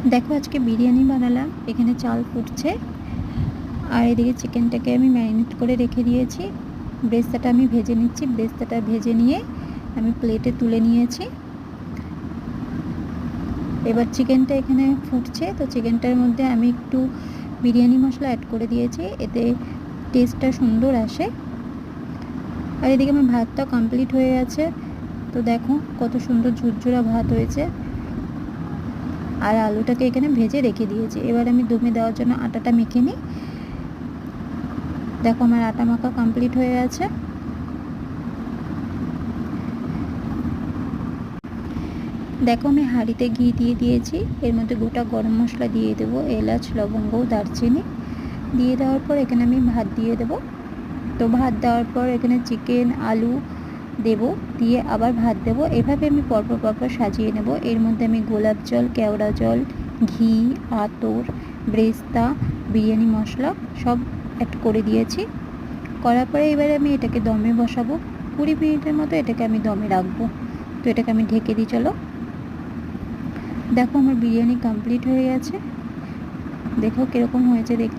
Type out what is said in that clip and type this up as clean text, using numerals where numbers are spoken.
দেখো আজকে বিরিয়ানি বানালাম। এখানে চাল ফুটছে আর এদিকে চিকেনটাকে আমি ম্যারিনেট করে রেখে দিয়েছি। ব্রেস্তাটা আমি ভেজে নিচ্ছি। ব্রেস্তাটা ভেজে নিয়ে আমি প্লেটে তুলে নিয়েছি। এবার চিকেনটা এখানে ফুটছে, তো চিকেনটার মধ্যে আমি একটু বিরিয়ানি মশলা অ্যাড করে দিয়েছি, এতে টেস্টটা সুন্দর আসে। আর এদিকে আমার ভাতটা কমপ্লিট হয়ে গেছে। তো দেখো কত সুন্দর ঝুরঝুরা ভাত হয়েছে। আর আলুটাকে এখানে ভেজে রেখে দিয়েছি। এবার আমি দমে দেওয়ার জন্য আটাটা মেখে নিই। দেখো আমার আটা মাখা কমপ্লিট হয়ে গেছে। দেখো আমি হাঁড়িতে ঘি দিয়ে দিয়েছি। এর মধ্যে গোটা গরম মশলা দিয়ে দেবো, এলাচ, লবঙ্গ, দারচিনি দিয়ে দেওয়ার পর এখানে আমি ভাত দিয়ে দেবো। তো ভাত দেওয়ার পর এখানে চিকেন, আলু দেব, দিয়ে আবার ভাত দেব। এভাবে আমি পরপর সাজিয়ে নেব। এর মধ্যে আমি গোলাপ জল, কেওড়া জল, ঘি, আতর, ব্রেস্তা, বিরিয়ানি মশলা সব অ্যাড করে দিয়েছি। করার পরে এবারে আমি এটাকে দমে বসাবো। 20 মিনিটের মতো এটাকে আমি দমে রাখবো। তো এটাকে আমি ঢেকে দিই। চলো দেখো আমার বিরিয়ানি কমপ্লিট হয়ে গেছে। দেখো কীরকম হয়েছে দেখতে।